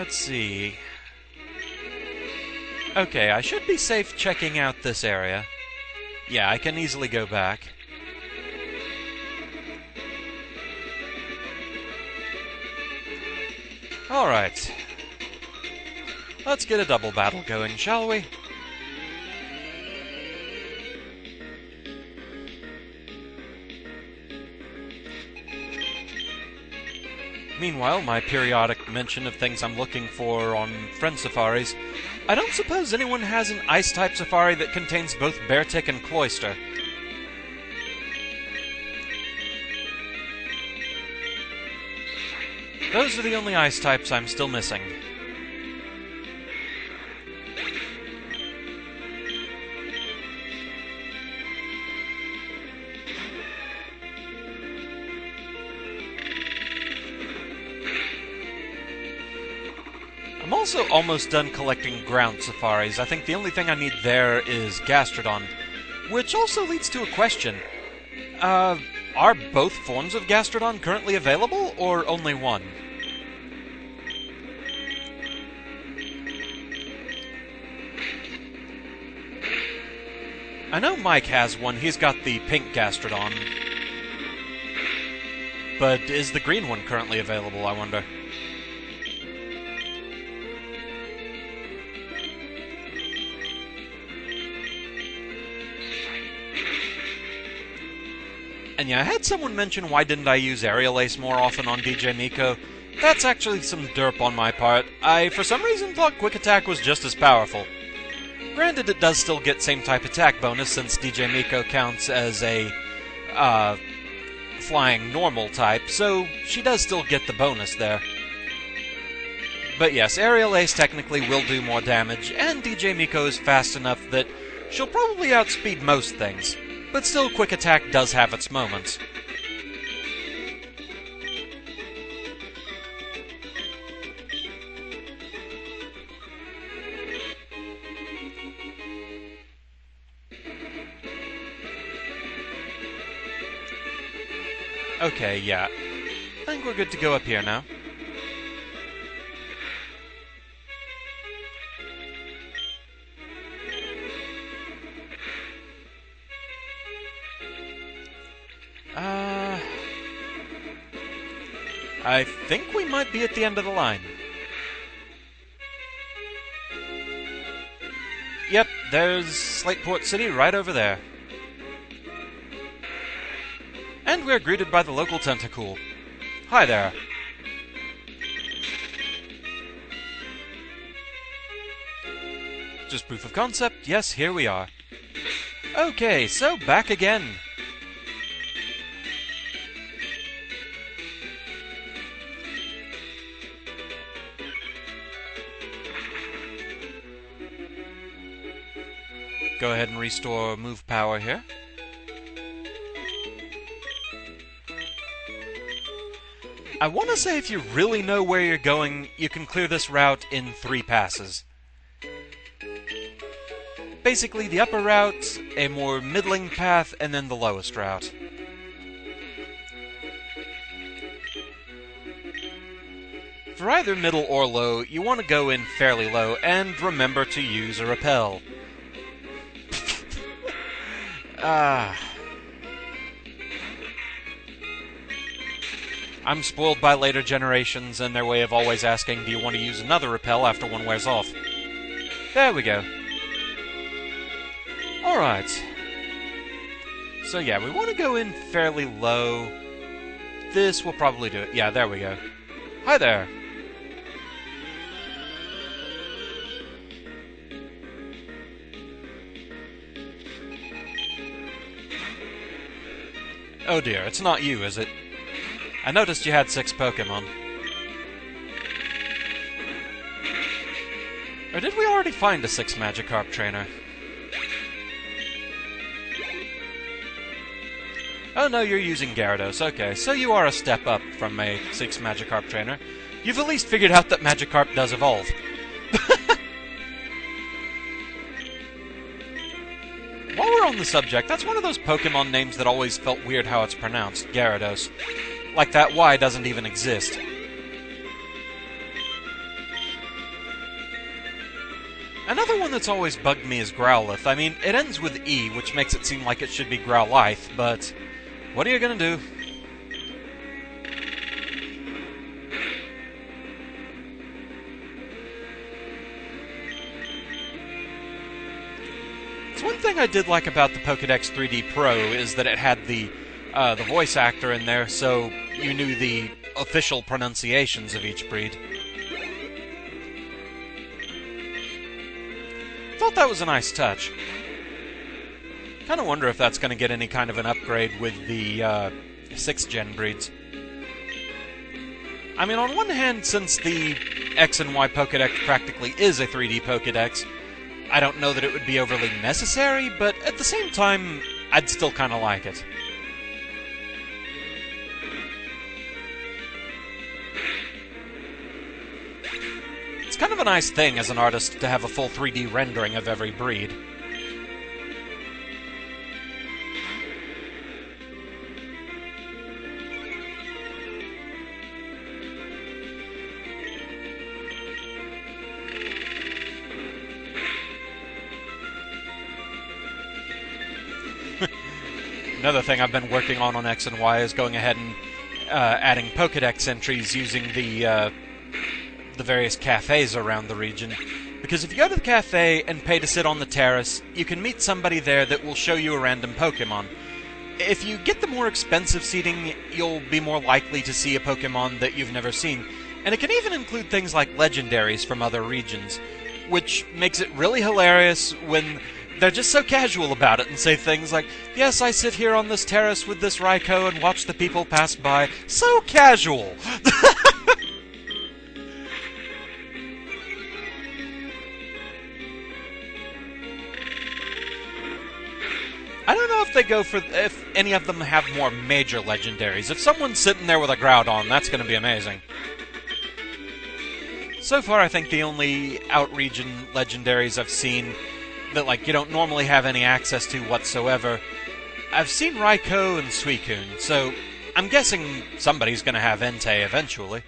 Let's see. Okay, I should be safe checking out this area. Yeah, I can easily go back. Alright. Let's get a double battle going, shall we? Meanwhile, my periodic mention of things I'm looking for on friend safaris. I don't suppose anyone has an ice-type safari that contains both Beartic and Cloyster. Those are the only ice types I'm still missing. I'm also almost done collecting ground safaris. I think the only thing I need there is Gastrodon, which also leads to a question. Are both forms of Gastrodon currently available, or only one? I know Mike has one. He's got the pink Gastrodon. But is the green one currently available, I wonder? And yeah, I had someone mention why didn't I use Aerial Ace more often on DJ Miko. That's actually some derp on my part. I, for some reason, thought Quick Attack was just as powerful. Granted, it does still get same type attack bonus since DJ Miko counts as a, flying normal type, so she does still get the bonus there. But yes, Aerial Ace technically will do more damage, and DJ Miko is fast enough that she'll probably outspeed most things. But still, Quick Attack does have its moments. Okay, yeah. I think we're good to go up here now. I think we might be at the end of the line. Yep, there's Slateport City right over there. And we're greeted by the local tentacool. Hi there. Just proof of concept, yes, here we are. Okay, so back again. Go ahead and restore move power here. I want to say if you really know where you're going, you can clear this route in 3 passes. Basically, the upper route, a more middling path, and then the lowest route. For either middle or low, you want to go in fairly low, and remember to use a rappel. I'm spoiled by later generations and their way of always asking, do you want to use another rappel after one wears off? There we go. Alright. So yeah, we want to go in fairly low. This will probably do it. Yeah, there we go. Hi there. Oh dear, it's not you, is it? I noticed you had 6 Pokémon. Or did we already find a 6 Magikarp trainer? Oh no, you're using Gyarados. Okay, so you are a step up from a 6 Magikarp trainer. You've at least figured out that Magikarp does evolve. While we're on the subject, that's one of those Pokemon names that always felt weird how it's pronounced, Gyarados. Like that Y doesn't even exist. Another one that's always bugged me is Growlithe. I mean, it ends with E, which makes it seem like it should be Growlithe, but what are you gonna do? It's one thing I did like about the Pokédex 3D Pro is that it had the voice actor in there, so you knew the official pronunciations of each breed. Thought that was a nice touch. Kind of wonder if that's going to get any kind of an upgrade with the 6th gen breeds. I mean, on one hand, since the X and Y Pokédex practically is a 3D Pokédex, I don't know that it would be overly necessary, but at the same time, I'd still kind of like it. It's kind of a nice thing as an artist to have a full 3D rendering of every breed. Another thing I've been working on X and Y is going ahead and adding Pokédex entries using the various cafes around the region. Because if you go to the cafe and pay to sit on the terrace, you can meet somebody there that will show you a random Pokémon. If you get the more expensive seating, you'll be more likely to see a Pokémon that you've never seen. And it can even include things like legendaries from other regions, which makes it really hilarious when they're just so casual about it and say things like, "Yes, I sit here on this terrace with this Raikou and watch the people pass by." So casual! I don't know if they go for if any of them have more major legendaries. If someone's sitting there with a Groudon, that's going to be amazing. So far, I think the only out-region legendaries I've seen that, like, you don't normally have any access to whatsoever, I've seen Raikou and Suicune, so I'm guessing somebody's going to have Entei eventually.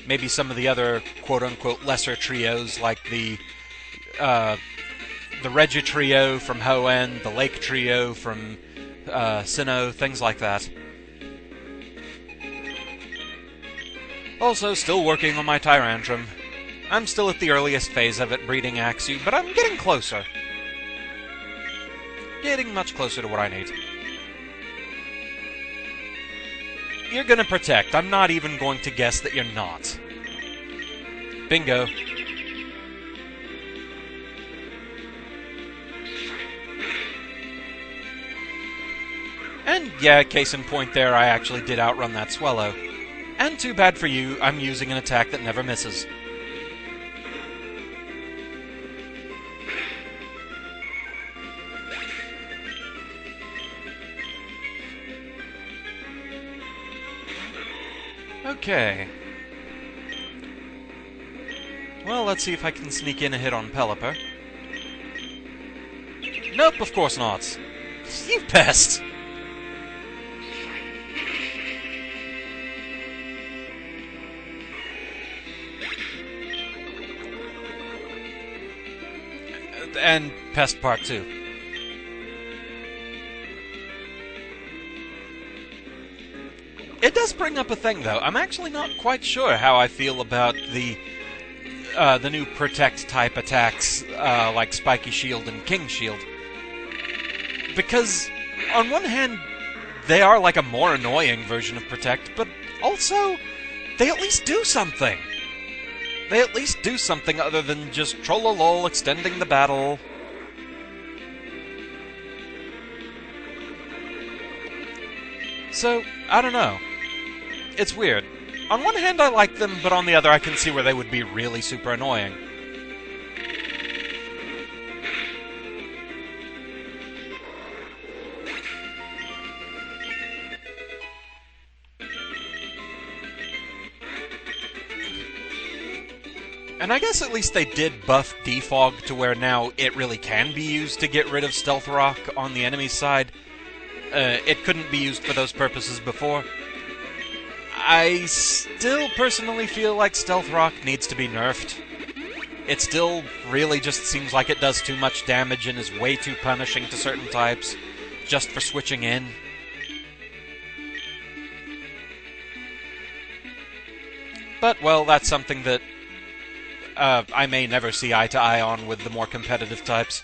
Maybe some of the other quote-unquote lesser trios, like the Reggie trio from Hoenn, the Lake trio from Sinnoh, things like that. Also, still working on my Tyrantrum. I'm still at the earliest phase of it, breeding Axew, but I'm getting closer. Getting much closer to what I need. You're gonna protect. I'm not even going to guess that you're not. Bingo. And yeah, case in point there, I actually did outrun that Swellow. And too bad for you, I'm using an attack that never misses. Okay. Well, let's see if I can sneak in a hit on Pelipper. Nope, of course not. You pest! And Pest Part 2. It does bring up a thing, though. I'm actually not quite sure how I feel about the new Protect-type attacks, like Spiky Shield and King Shield. Because, on one hand, they are like a more annoying version of Protect, but also, they at least do something. They at least do something other than just trollolol extending the battle. So, I don't know. It's weird. On one hand I like them, but on the other I can see where they would be really super annoying. And I guess at least they did buff Defog to where now it really can be used to get rid of Stealth Rock on the enemy side. It couldn't be used for those purposes before. I still personally feel like Stealth Rock needs to be nerfed. It still really just seems like it does too much damage and is way too punishing to certain types, just for switching in. But, well, that's something that I may never see eye to eye on with the more competitive types.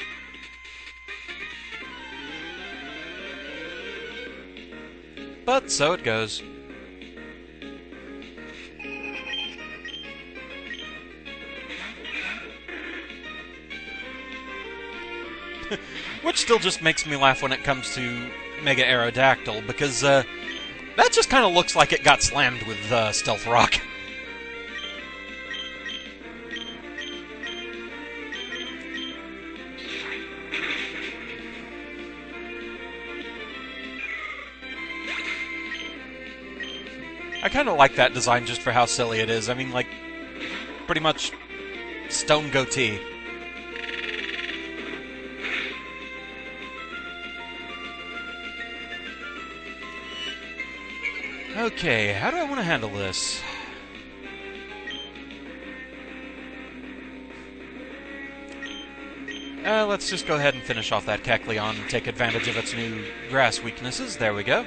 But so it goes. Which still just makes me laugh when it comes to Mega Aerodactyl, because that just kind of looks like it got slammed with Stealth Rock. I kind of like that design just for how silly it is. I mean, like, pretty much stone goatee. Okay, how do I want to handle this? Let's just go ahead and finish off that Kecleon and take advantage of its new grass weaknesses. There we go.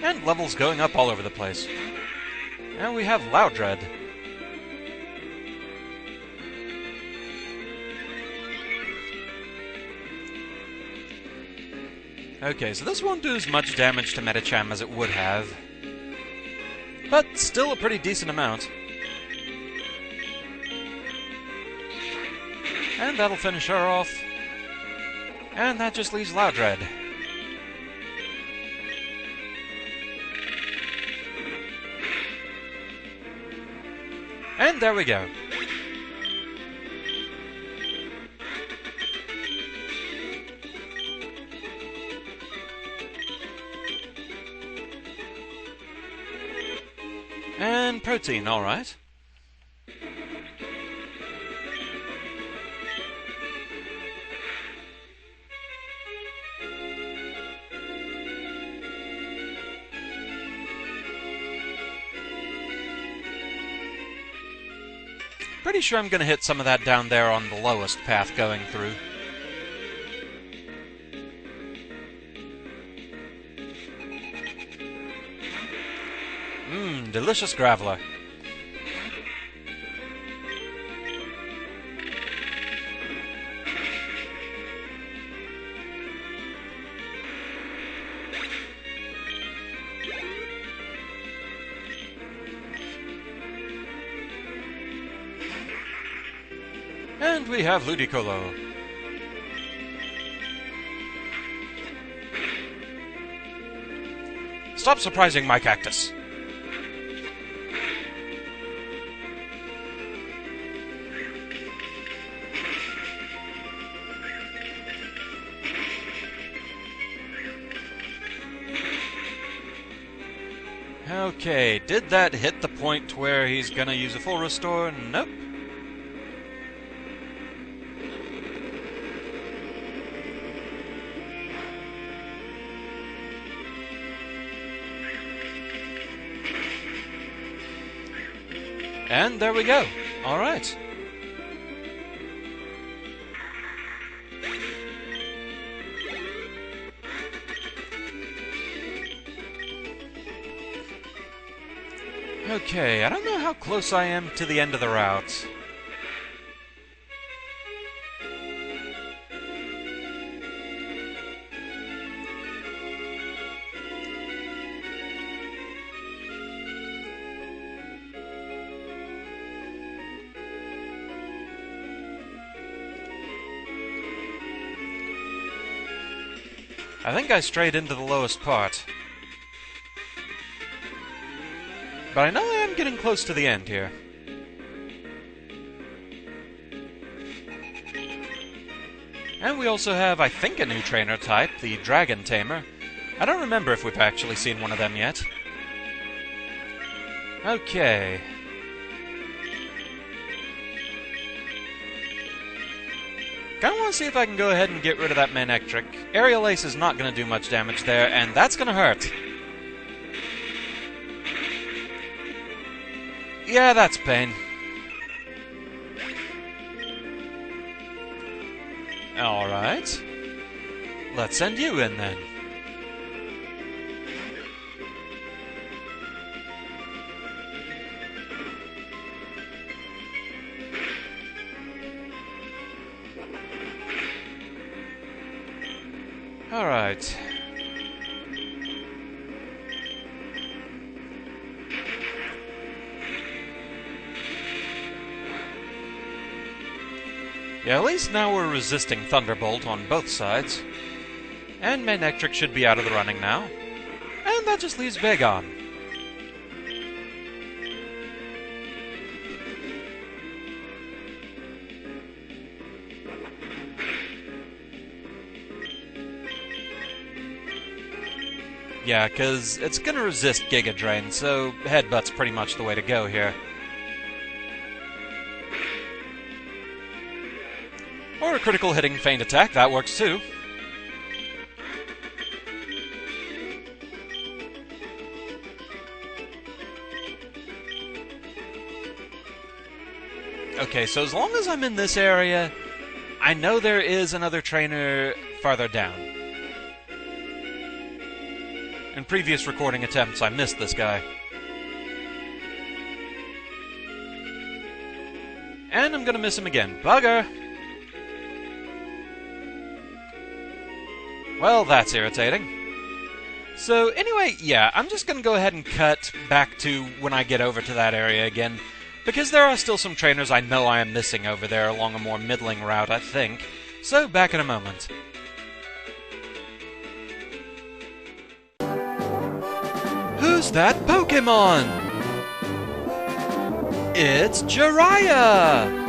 And levels going up all over the place. And we have Loudred. Okay, so this won't do as much damage to Medicham as it would have. But still a pretty decent amount. And that'll finish her off. And that just leaves Loudred. And there we go. And protein, alright. Pretty sure I'm going to hit some of that down there on the lowest path going through. Delicious Graveler. And we have Ludicolo. Stop surprising my cactus. Okay, did that hit the point where he's gonna use a full restore? Nope. And there we go. Alright. Okay, I don't know how close I am to the end of the route. I think I strayed into the lowest part. But I know I am getting close to the end here. And we also have, I think, a new trainer type, the Dragon Tamer. I don't remember if we've actually seen one of them yet. Okay. Kinda want to see if I can go ahead and get rid of that Manectric. Aerial Ace is not going to do much damage there, and that's going to hurt. Yeah, that's pain. Alright. Let's send you in then. Alright. Yeah, at least now we're resisting Thunderbolt on both sides. And Manectric should be out of the running now. And that just leaves Vagon. Yeah, because it's going to resist Giga Drain, so Headbutt's pretty much the way to go here. Or a critical hitting Feint Attack, that works too. Okay, so as long as I'm in this area, I know there is another trainer farther down. In previous recording attempts, I missed this guy. And I'm gonna miss him again. Bugger! Well, that's irritating. So, anyway, yeah, I'm just gonna go ahead and cut back to when I get over to that area again, because there are still some trainers I know I am missing over there along a more middling route, I think. So, back in a moment. Who's that Pokémon? It's Jiraiya!